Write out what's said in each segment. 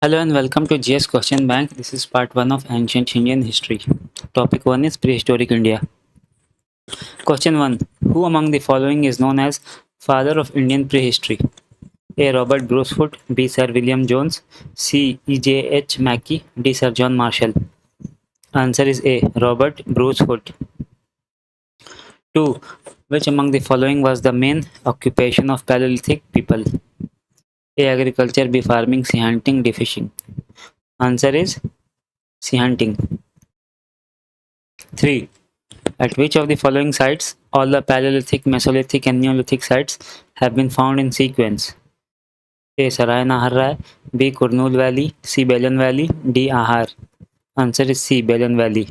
Hello and welcome to GS Question Bank. This is part 1 of Ancient Indian History. Topic 1 is Prehistoric India. Question 1. Who among the following is known as Father of Indian Prehistory? A. Robert Brucefoot, B. Sir William Jones, C. E.J.H. Mackey, D. Sir John Marshall. Answer is A. Robert Brucefoot. 2. Which among the following was the main occupation of Paleolithic people? A. Agriculture, B. Farming, C. Hunting, D. Fishing. Answer is C. Hunting. 3. At which of the following sites all the Paleolithic, Mesolithic, and Neolithic sites have been found in sequence? A. Sarai Nahar Rai, B. Kurnool Valley, C. Belen Valley, D. Ahar. Answer is C. Belen Valley.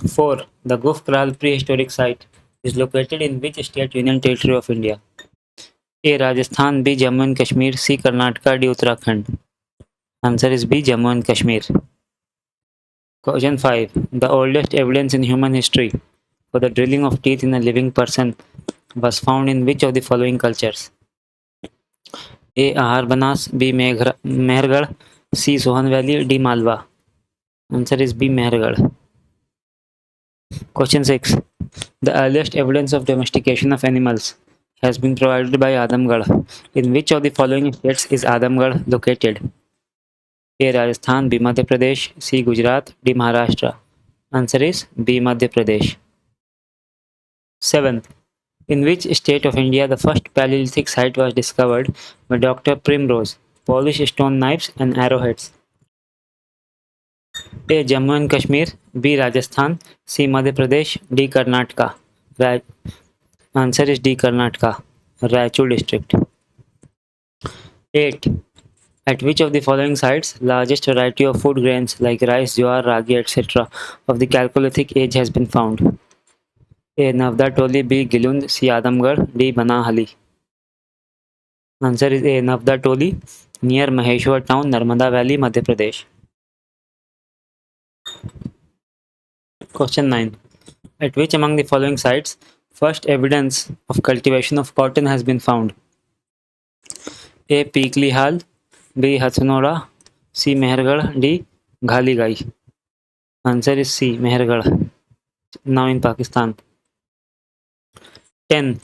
4. The Guf Kral prehistoric site is located in which state union territory of India? A. Rajasthan, B. Jammu and Kashmir, C. Karnataka, D. Uttarakhand. Answer is B. Jammu and Kashmir. Question 5. The oldest evidence in human history for the drilling of teeth in a living person was found in which of the following cultures? A. Ahar Banas, B. Mehergarh, C. Sohan Valley, D. Malwa. Answer is B. Mehergarh. Question 6. The earliest evidence of domestication of animals has been provided by Adamgarh. In which of the following states is Adamgarh located? A. Rajasthan, B. Madhya Pradesh, C. Gujarat, D. Maharashtra. Answer is B. Madhya Pradesh. 7. In which state of India the first Paleolithic site was discovered by Dr. Primrose? Polished stone knives and arrowheads. A. Jammu and Kashmir, B. Rajasthan, C. Madhya Pradesh, D. Karnataka. Right. Answer is D. Karnataka, Raichur district. 8. At which of the following sites largest variety of food grains like rice, jowar, ragi, etc. of the Chalcolithic age has been found? A. Navda Toli, B. Gilund, C. Adamgarh, D. Banahali. Answer is A. Navda Toli, near Maheshwar town, Narmada Valley, Madhya Pradesh. Question 9. At which among the following sites first evidence of cultivation of cotton has been found? A. Peekli Hal, B. Hatsunora, C. Mehergarh, D. Ghaligai. Answer is C. Mehergarh, now in Pakistan. 10.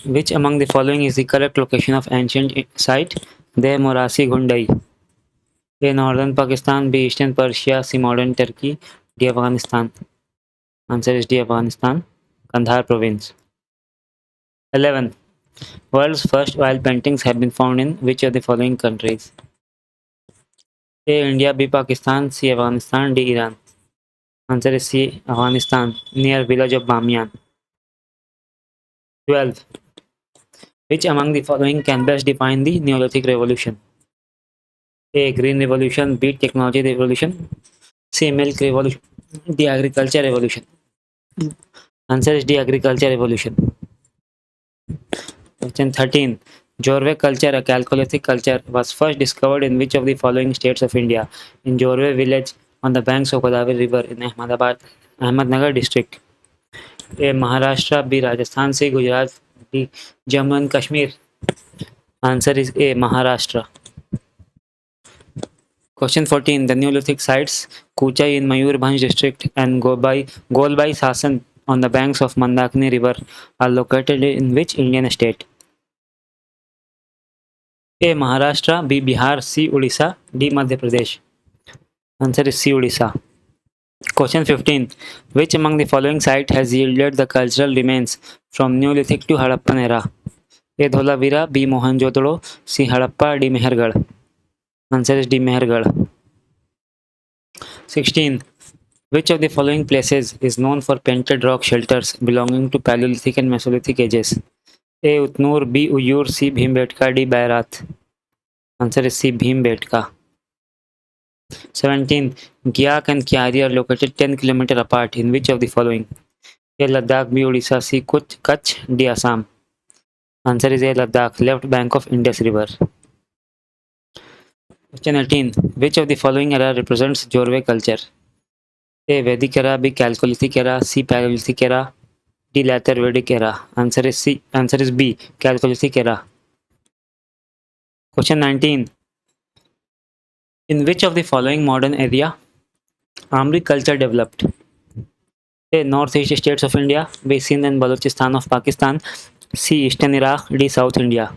Which among the following is the correct location of ancient site? De Morasi Gundai. A. Northern Pakistan, B. Eastern Persia, C. Modern Turkey, D. Afghanistan. Answer is D. Afghanistan, Kandahar province. 11. World's first oil paintings have been found in which of the following countries? A. India, B. Pakistan, C. Afghanistan, D. Iran. Answer is C. Afghanistan, near village of Bamiyan. 12. Which among the following can best define the Neolithic Revolution? A. Green Revolution, B. Technology Revolution, C. Milk Revolution, D. Agriculture Revolution. Answer is D. Agriculture Revolution. Question 13. Jorwe culture, a Chalcolithic culture, was first discovered in which of the following states of India? In Jorwe village on the banks of Godavari River in Ahmednagar district. A. Maharashtra, B. Rajasthan, C. Gujarat, D. Jammu and Kashmir. Answer is A. Maharashtra. Question 14. The Neolithic sites Kuchai in Mayurbhanj district and Golbai Sasan on the banks of Mandakini river are located in which Indian state? A. Maharashtra, B. Bihar, C. Odisha, D. Madhya Pradesh. Answer is C. Odisha. Question 15. Which among the following site has yielded the cultural remains from Neolithic to Harappan era? A. Dholavira, B. Mohenjo-daro, C. Harappa, D. Mehergarh. Answer is D. Mehergarh. 16. Which of the following places is known for painted rock shelters belonging to Paleolithic and Mesolithic ages? A. Utnur, B. Uyur, C. Bhimbetka, D. Bairat. Answer is C. Bhimbetka. 17. Gyak and Kyari are located 10 km apart in which of the following? A. Ladakh, B. Odisha, C. Kutch, D. Assam. Answer is A. Ladakh, left bank of Indus River. Question 18. Which of the following era represents Jorwe culture? A. Vedic era, B. Chalcolithic era, C. Paleolithic era, D. Later Vedic era. Answer is C. Answer is B. Chalcolithic era. Question 19. In which of the following modern area Amri culture developed? A. Northeast states of India, B. Sindh and Balochistan of Pakistan, C. Eastern Iraq, D. South India.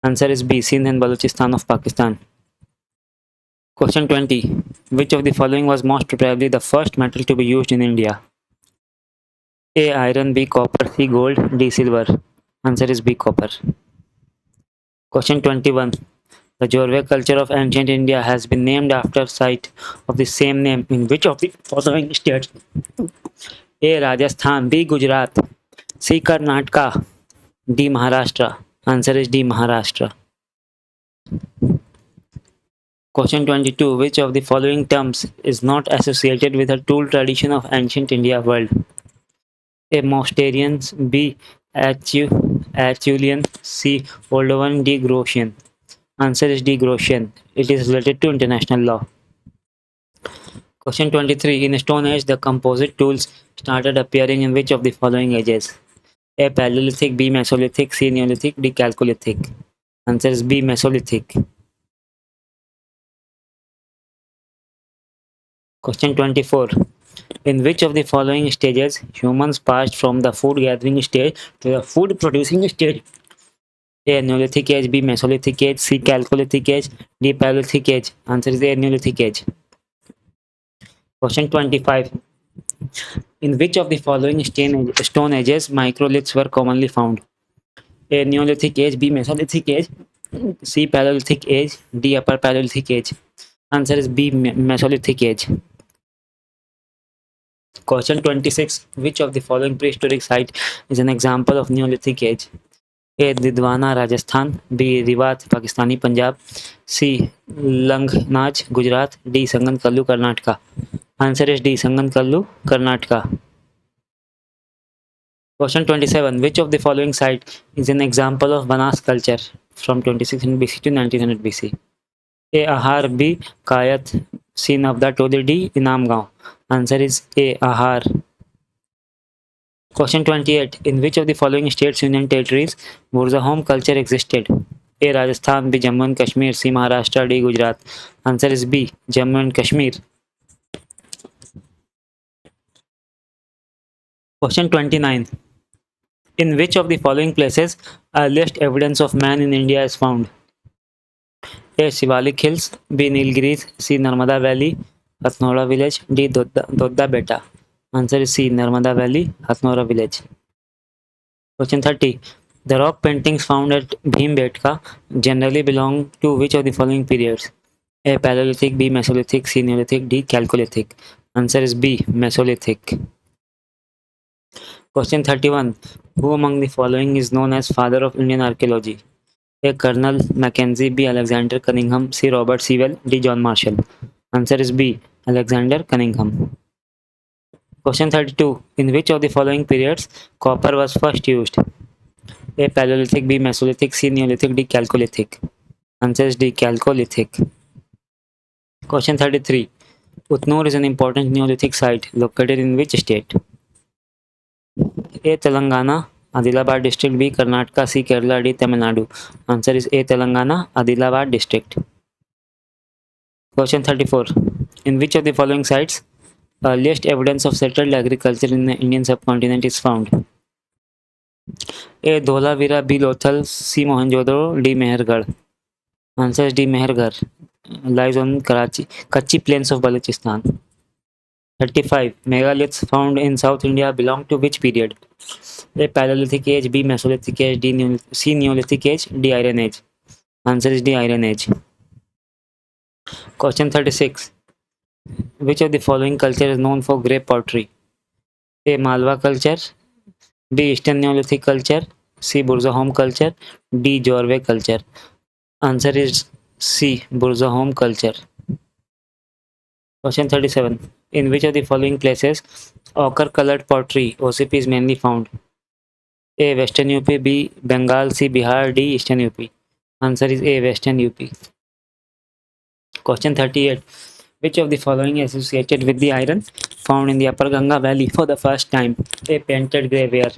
Answer is B. Sindh and Balochistan of Pakistan. Question 20. Which of the following was most probably the first metal to be used in India? A. Iron, B. Copper, C. Gold, D. Silver. Answer is B. Copper. Question 21. The Jorve culture of ancient India has been named after site of the same name in which of the following states? A. Rajasthan, B. Gujarat, C. Karnataka, D. Maharashtra. Answer is D. Maharashtra. Question 22. Which of the following terms is not associated with a tool tradition of ancient India world? A. Mousterians, B. Acheulean, C. Oldovan, D. Grotian. Answer is D. Grotian. It is related to international law. Question 23. In Stone Age, the composite tools started appearing in which of the following ages? A. Paleolithic, B. Mesolithic, C. Neolithic, D. Chalcolithic. Answer is B. Mesolithic. Question 24. In which of the following stages humans passed from the food gathering stage to the food producing stage? A. Neolithic age, B. Mesolithic age, C. Chalcolithic age, D. Paleolithic age. Answer is A. Neolithic age. Question 25. In which of the following stone ages microliths were commonly found? A. Neolithic age, B. Mesolithic age, C. Paleolithic age, D. Upper Paleolithic age. Answer is B. Mesolithic age. Question 26. Which of the following prehistoric site is an example of Neolithic age? A. Didwana, Rajasthan, B. Rivat, Pakistani Punjab, C. Langnaj, Gujarat, D. Sangan Karnataka. Answer is D. Sangan Karnataka. Question 27. Which of the following site is an example of Banas culture from 2600 BC to 1900 BC? A. Ahar, B. Kayat, C. Navda Todi, D. Inamgaon. Answer is A. Ahar. Question 28. In which of the following states, union territories, Burza home culture existed? A. Rajasthan, B. Jammu and Kashmir, C. Maharashtra, D. Gujarat. Answer is B. Jammu and Kashmir. Question 29. In which of the following places earliest evidence of man in India is found? A. Shivalik Hills, B. Nilgiris, C. Narmada Valley, Hathnora Village, D. Dodda Beta. Answer is C. Narmada Valley, Hathnora Village. Question 30. The rock paintings found at Bhimbetka generally belong to which of the following periods? A. Paleolithic, B. Mesolithic, C. Neolithic, D. Chalcolithic. Answer is B. Mesolithic. Question 31. Who among the following is known as father of Indian archaeology? A. Colonel Mackenzie, B. Alexander Cunningham, C. Robert Sewell, D. John Marshall. Answer is B. Alexander Cunningham. Question 32. In which of the following periods copper was first used? A. Paleolithic, B. Mesolithic, C. Neolithic, D. Chalcolithic. Answer is D. Chalcolithic. Question 33. Utnur is an important Neolithic site located in which state? A. Telangana, Adilabad district, B. Karnataka, C. Kerala, D. Tamil Nadu. Answer is A. Telangana, Adilabad district. Question 34. In which of the following sites earliest evidence of settled agriculture in the Indian subcontinent is found? A. Dholavira, B. Lothal, C. Mohenjo-daro, D. Mehergarh. Answer is D. Mehergarh. Lies on Kutchi plains of Balochistan. 35. Megaliths found in South India belong to which period? A. Paleolithic age, B. Mesolithic age, C. Neolithic age, D. Iron age. Answer is D. Iron age. Question 36. Which of the following culture is known for grape pottery? A. Malwa culture, B. Eastern Neolithic culture, C. Burzahom culture, D. Jorve culture. Answer is C. Burzahom culture. Question 37. In which of the following places ochre colored pottery OCP is mainly found? A. Western UP, B. Bengal, C. Bihar, D. Eastern UP. Answer is A. Western UP. Question 38. Which of the following is associated with the iron found in the Upper Ganga Valley for the first time? A. Painted grey ware,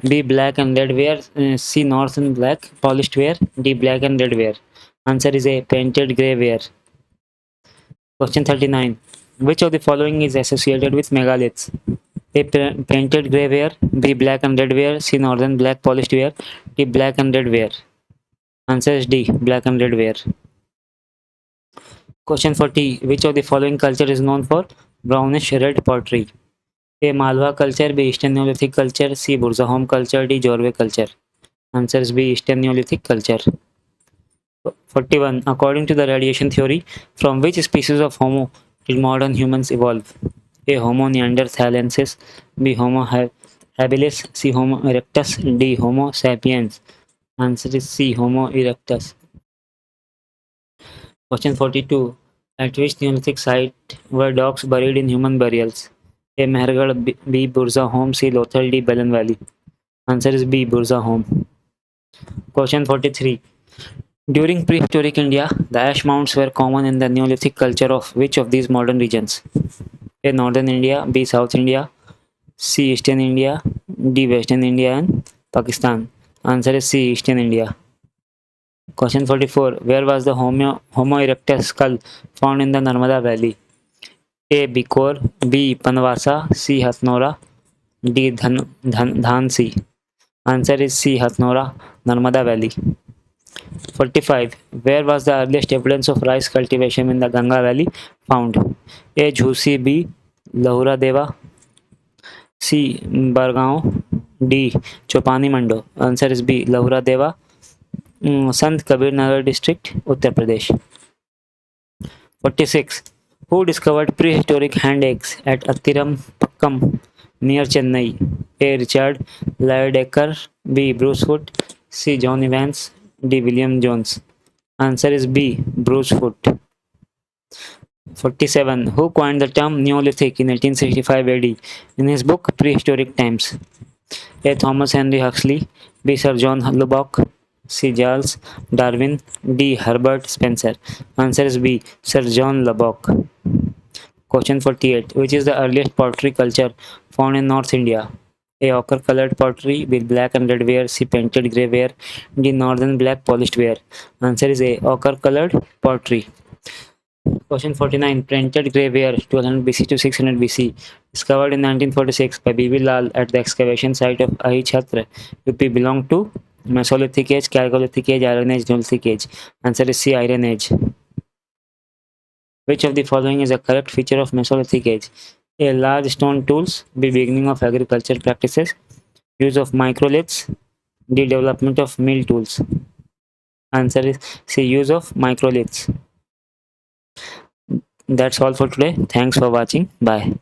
B. Black and red ware, C. North and black polished ware, D. Black and red ware. Answer is A. Painted grey ware. Question 39. Which of the following is associated with megaliths? A. Painted grey ware. B. Black and red ware. C. Northern black polished ware. D. Black and red ware. Answer is D. Black and red ware. Question 40. Which of the following culture is known for brownish red pottery? A. Malwa culture. B. Eastern Neolithic culture. C. Burzahom culture. D. Jorwe culture. Answer is B. Eastern Neolithic culture. 41. According to the radiation theory, from which species of Homo did modern humans evolve? A. Homo neanderthalensis. B. Homo habilis. C. Homo erectus. D. Homo sapiens. Answer is C. Homo erectus. Question 42. At which Neolithic site were dogs buried in human burials? A. Mehrgarh. B. Burzahom. C. Lothal. D. Belen Valley. Answer is B. Burzahom. Question 43. During prehistoric India, the ash mounds were common in the Neolithic culture of which of these modern regions? A. Northern India. B. South India. C. Eastern India. D. Western India and Pakistan. Answer is C. Eastern India. Question 44. Where was the Homo erectus skull found in the Narmada Valley? A. Bikor. B. Panvasa. C. Hathnora. D. Dhansi. Answer is C. Hathnora, Narmada Valley. 45. Where was the earliest evidence of rice cultivation in the Ganga Valley found? A. Jhusi. B. Lahura Deva. C. Bargaon. D. Chopani Mando. Answer is B. Lahura Deva. Sant Kabir Nagar district, Uttar Pradesh. 46. Who discovered prehistoric hand eggs at Attiram Pakkam near Chennai? A. Richard Lydecker. B. Bruce Foot. C. John Evans. D. William Jones. Answer is B. Bruce Foot. 47. Who coined the term Neolithic in 1865 AD in his book Prehistoric Times? A. Thomas Henry Huxley. B. Sir John Lubbock. C. Charles Darwin. D. Herbert Spencer. Answer is B. Sir John Lubbock. Question 48. Which is the earliest pottery culture found in North India? A. Ochre colored pottery with black and red ware. C. Painted grey ware. D. Northern black polished ware. Answer is A. Ochre colored pottery. Question 49. Painted grey ware 1200 BC to 600 BC. Discovered in 1946 by B.B. Lal at the excavation site of Ahi Chhatra, UP, belong to Mesolithic age, Chalcolithic age, Iron age, Neolithic age. Answer is C. Iron age. Which of the following is a correct feature of Mesolithic age? A. Large stone tools. B. Beginning of agricultural practices. Use of microliths. D. Development of mill tools. Answer is C. Use of microliths. That's all for today. Thanks for watching. Bye.